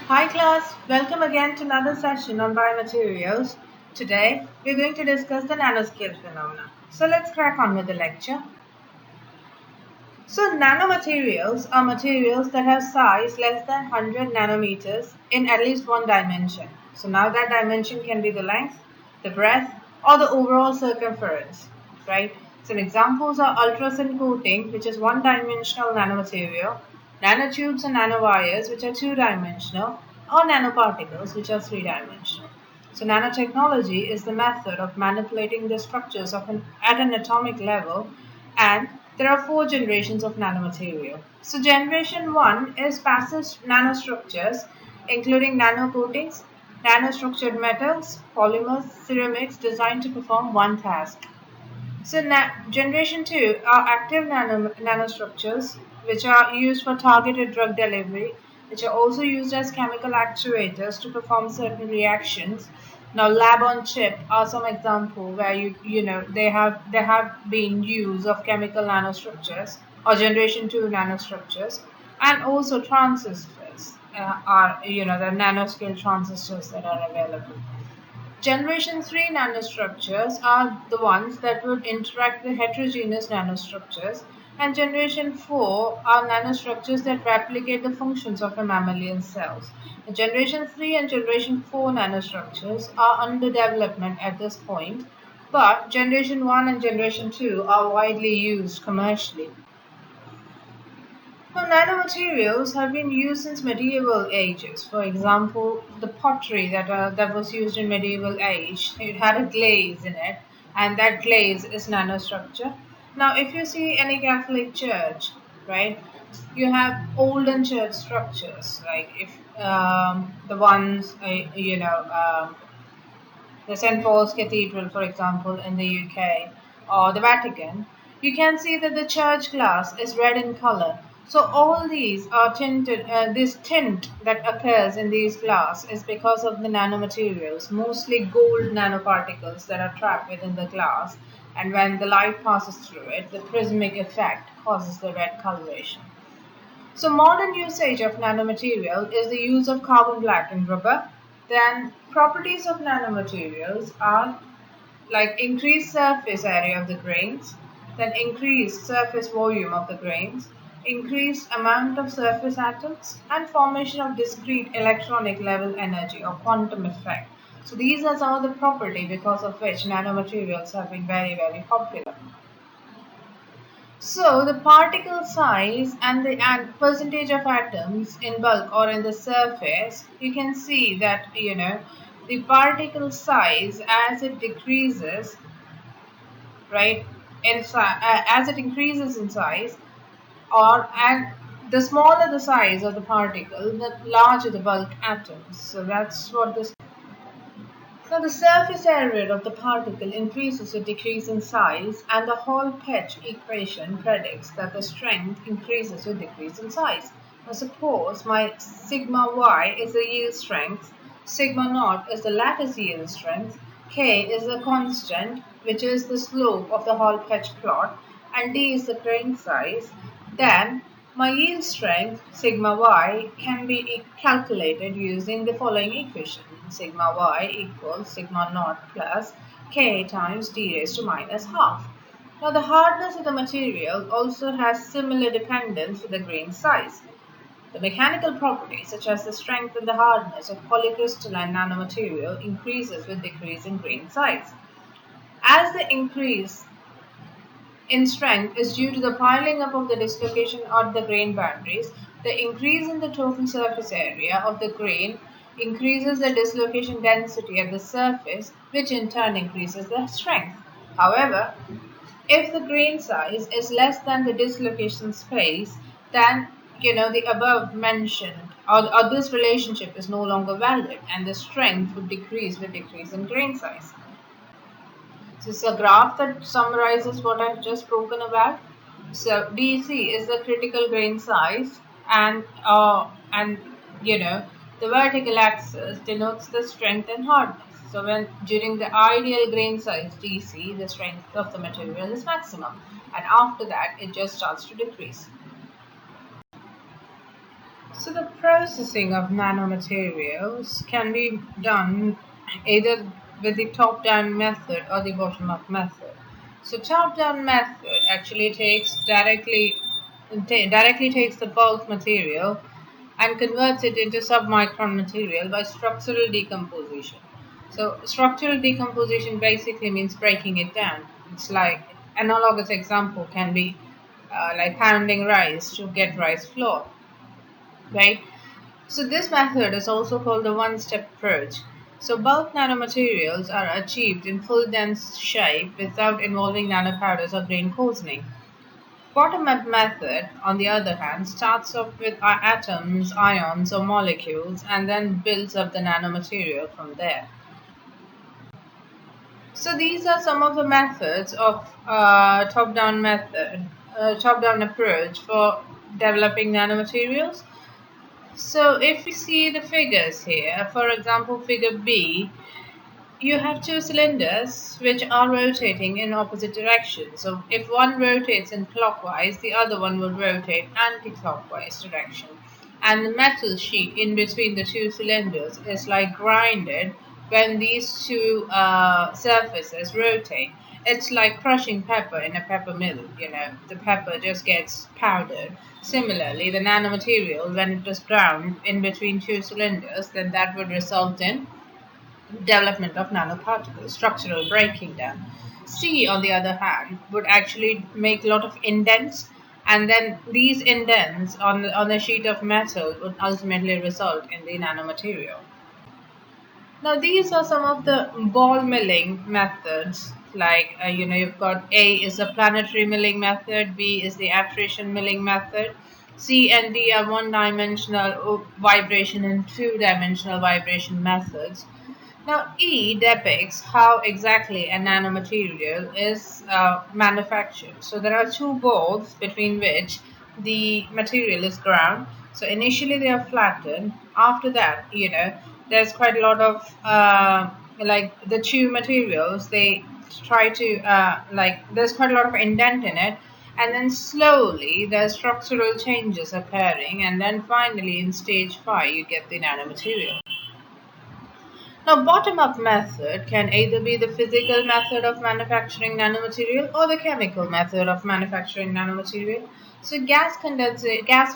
Hi class, welcome again to another session on biomaterials. Today we're going to discuss the nanoscale phenomena. So let's crack on with the lecture. So nanomaterials are materials that have size less than 100 nanometers in at least one dimension. So now that dimension can be the length, the breadth, or the overall circumference, right? Some examples are ultrasound coating, which is one-dimensional nanomaterial, nanotubes and nanowires, which are two-dimensional, or nanoparticles, which are three-dimensional. So nanotechnology is the method of manipulating the structures at an atomic level, and there are four generations of nanomaterial. So generation 1 is passive nanostructures including nanocoatings, nanostructured metals, polymers, ceramics designed to perform one task. So generation 2 are active nanostructures which are used for targeted drug delivery, which are also used as chemical actuators to perform certain reactions. Now lab on chip are some example where they have been use of chemical nanostructures or generation 2 nanostructures, and also transistors are the nanoscale transistors that are available. Generation 3 nanostructures are the ones that would interact with heterogeneous nanostructures, and Generation 4 are nanostructures that replicate the functions of a mammalian cells. Generation 3 and Generation 4 nanostructures are under development at this point, but Generation 1 and Generation 2 are widely used commercially. Now, nanomaterials have been used since medieval ages. For example, the pottery that was used in medieval age, it had a glaze in it, and that glaze is nanostructure. Now, if you see any Catholic church, right, you have olden church structures, like if the ones the St. Paul's Cathedral, for example, in the UK, or the Vatican, you can see that the church glass is red in color. So all these are tinted. This tint that occurs in these glass is because of the nanomaterials, mostly gold nanoparticles that are trapped within the glass. And when the light passes through it, the prismatic effect causes the red coloration. So modern usage of nanomaterial is the use of carbon black in rubber. Then properties of nanomaterials are like increased surface area of the grains, then increased surface volume of the grains, increased amount of surface atoms, and formation of discrete electronic level energy or quantum effect. So these are some of the property because of which nanomaterials have been very, very popular. So the particle size and the percentage of atoms in bulk or in the surface, you can see that the particle size as it decreases, right, as it increases in size, or and the smaller the size of the particle, the larger the bulk atoms. So that's what this. Now, the surface area of the particle increases with decrease in size, and the Hall-Petch equation predicts that the strength increases with decrease in size. Now, suppose my sigma y is the yield strength, sigma naught is the lattice yield strength, k is the constant, which is the slope of the Hall-Petch plot, and d is the grain size. Then my yield strength, sigma y, can be calculated using the following equation. Sigma y equals sigma naught plus k times d raised to minus half. Now the hardness of the material also has similar dependence with the grain size. The mechanical properties such as the strength and the hardness of polycrystalline nanomaterial increases with decrease in grain size. As the increase in strength is due to the piling up of the dislocation at the grain boundaries. The increase in the total surface area of the grain increases the dislocation density at the surface, which in turn increases the strength. However, if the grain size is less than the dislocation space, then the above mentioned or this relationship is no longer valid, and the strength would decrease with decrease in grain size. So it's a graph that summarizes what I've just spoken about. So DC is the critical grain size, and the vertical axis denotes the strength and hardness. So when during the ideal grain size DC, the strength of the material is maximum, and after that it just starts to decrease. So the processing of nanomaterials can be done either with the top-down method or the bottom-up method. So top-down method actually directly takes the bulk material and converts it into submicron material by structural decomposition. So structural decomposition basically means breaking it down. It's like analogous example can be like pounding rice to get rice flour, right? So this method is also called the one-step approach. So bulk nanomaterials are achieved in full dense shape without involving nanopowders or grain coarsening. Bottom-up method, on the other hand, starts off with atoms, ions, or molecules and then builds up the nanomaterial from there. So these are some of the methods of top-down approach for developing nanomaterials. So if we see the figures here, for example, figure B, you have two cylinders which are rotating in opposite directions. So if one rotates in clockwise, the other one will rotate anti-clockwise direction. And the metal sheet in between the two cylinders is like grinded when these two surfaces rotate. It's like crushing pepper in a pepper mill, the pepper just gets powdered. Similarly, the nanomaterial, when it is ground in between two cylinders, then that would result in development of nanoparticles, structural breaking down. C, on the other hand, would actually make a lot of indents, and then these indents on a sheet of metal would ultimately result in the nanomaterial. Now, these are some of the ball milling methods. Like, you've got A is the planetary milling method, B is the accretion milling method, C and D are one-dimensional vibration and two-dimensional vibration methods. Now, E depicts how exactly a nanomaterial is manufactured. So there are two balls between which the material is ground. So initially they are flattened. After that, there's quite a lot of like the two materials. They try to there's quite a lot of indent in it, and then slowly there's structural changes occurring, and then finally in stage 5 you get the nanomaterial. Now, bottom-up method can either be the physical method of manufacturing nanomaterial or the chemical method of manufacturing nanomaterial. So, gas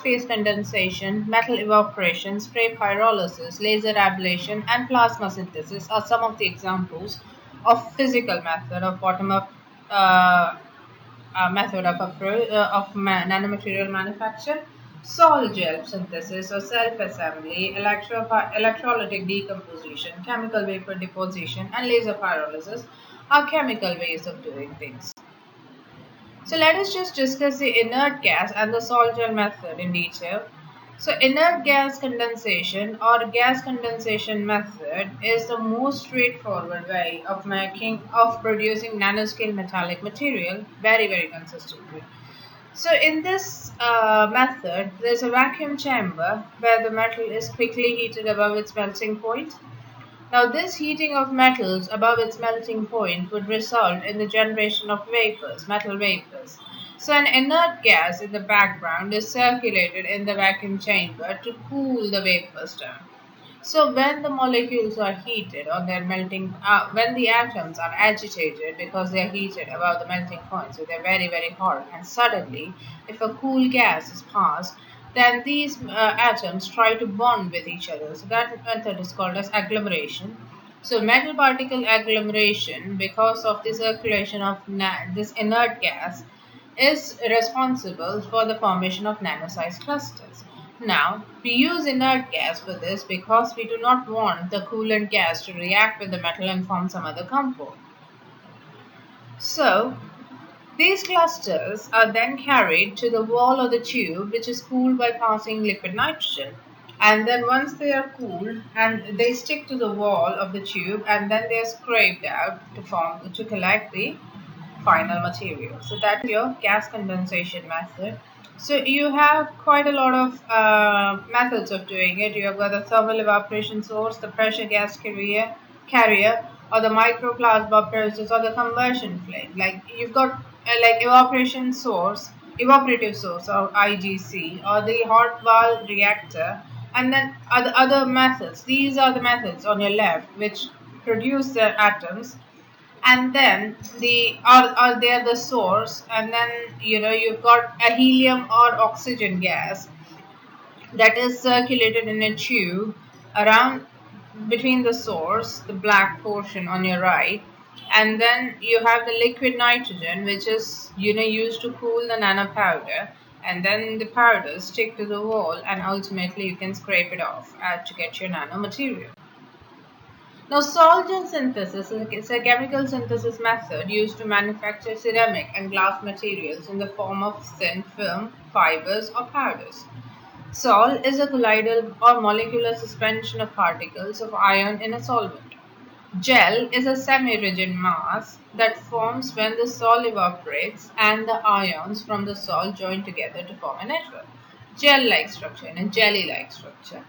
phase condensation, metal evaporation, spray pyrolysis, laser ablation, and plasma synthesis are some of the examples of physical method of bottom-up uh, method of nanomaterial manufacture, sol gel synthesis or self-assembly, electrolytic decomposition, chemical vapor deposition, and laser pyrolysis are chemical ways of doing things. So let us just discuss the inert gas and the sol gel method in detail. So inert gas condensation or gas condensation method is the most straightforward way of producing nanoscale metallic material very consistently. So in this method, there's a vacuum chamber where the metal is quickly heated above its melting point. Now, this heating of metals above its melting point would result in the generation of vapors, metal vapors. So, an inert gas in the background is circulated in the vacuum chamber to cool the vapors down. So when the molecules are heated or they're melting, when the atoms are agitated because they're heated above the melting point, so they're very hot, and suddenly, if a cool gas is passed, then these atoms try to bond with each other. So that method is called as agglomeration. So metal particle agglomeration, because of the circulation of this inert gas, is responsible for the formation of nano-sized clusters. Now, we use inert gas for this because we do not want the coolant gas to react with the metal and form some other compound. So, these clusters are then carried to the wall of the tube, which is cooled by passing liquid nitrogen. And then once they are cooled, and they stick to the wall of the tube, and then they are scraped out to collect the final material. So that's your gas condensation method. So you have quite a lot of methods of doing it. You have got the thermal evaporation source, the pressure gas carrier, or the microplasma process, or the conversion flame. Like you've got like evaporation source evaporative source or IGC, or the hot wall reactor, and then other methods. These are the methods on your left which produce the atoms, and then they are the source, and then you've got a helium or oxygen gas that is circulated in a tube around between the source, the black portion on your right, and then you have the liquid nitrogen, which is used to cool the nano powder, and then the powders stick to the wall, and ultimately you can scrape it off to get your nano material. Now, solvent synthesis is a chemical synthesis method used to manufacture ceramic and glass materials in the form of thin film, fibers, or powders. Sol is a colloidal or molecular suspension of particles of iron in a solvent. Gel is a semi-rigid mass that forms when the sol evaporates and the ions from the sol join together to form a network. Gel-like structure and a jelly-like structure.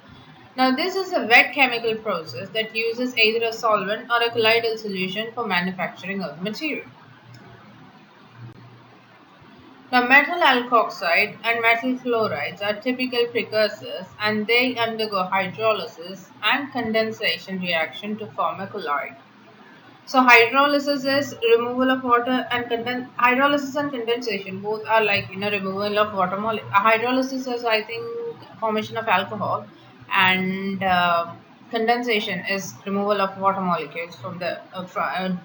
Now, this is a wet chemical process that uses either a solvent or a colloidal solution for manufacturing of the material. Now, metal alkoxide and metal chlorides are typical precursors, and they undergo hydrolysis and condensation reaction to form a colloid. So hydrolysis is removal of water, and hydrolysis and condensation both are like removal of water molecule. Hydrolysis is, I think, formation of alcohol, and condensation is removal of water molecules from the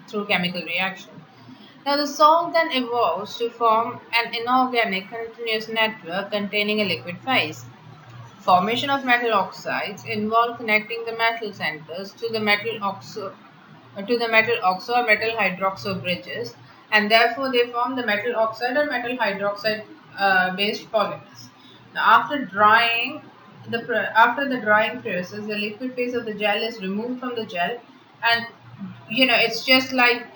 through chemical reaction. Now the salt then evolves to form an inorganic continuous network containing a liquid phase. Formation of metal oxides involve connecting the metal centers to the metal oxo or metal hydroxo bridges, and therefore they form the metal oxide or metal hydroxide based polymers. Now, after the drying process, the liquid phase of the gel is removed from the gel, and it's just like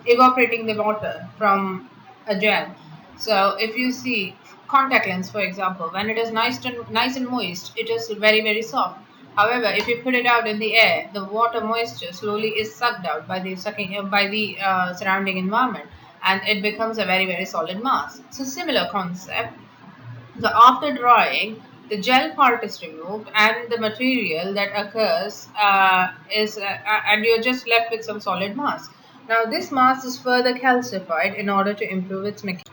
evaporating the water from a gel. So if you see contact lens, for example, when it is nice and moist, it is very very soft. However, if you put it out in the air, the water moisture slowly is sucked out by the surrounding environment, and it becomes a very very solid mass. So similar concept. So after drying, the gel part is removed, and the material that occurs and you're just left with some solid mass. Now this mass is further calcified in order to improve its mechanics.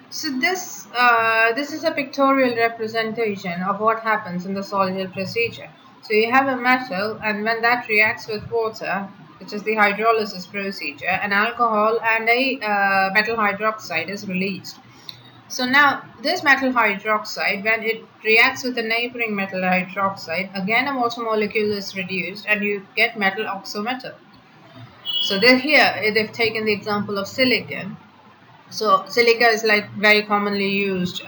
So this is a pictorial representation of what happens in the solid procedure. So you have a metal, and when that reacts with water, which is the hydrolysis procedure, an alcohol and a metal hydroxide is released. So now this metal hydroxide, when it reacts with a neighboring metal hydroxide, again a water molecule is reduced, and you get metal oxometal. So they've taken the example of silicon. So silica is like very commonly used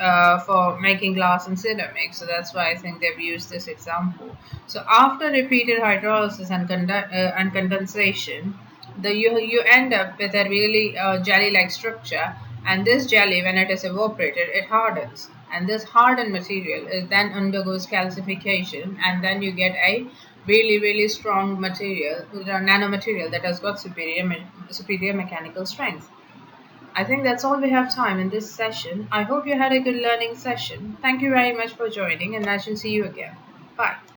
for making glass and ceramics. So that's why I think they've used this example. So after repeated hydrolysis and condensation, you end up with a really jelly-like structure. And this jelly, when it is evaporated, it hardens. And this hardened material is then undergoes calcification, and then you get a really really strong material, nanomaterial that has got superior mechanical strength. I think that's all we have time in this session. I hope you had a good learning session. Thank you very much for joining, and I shall see you again.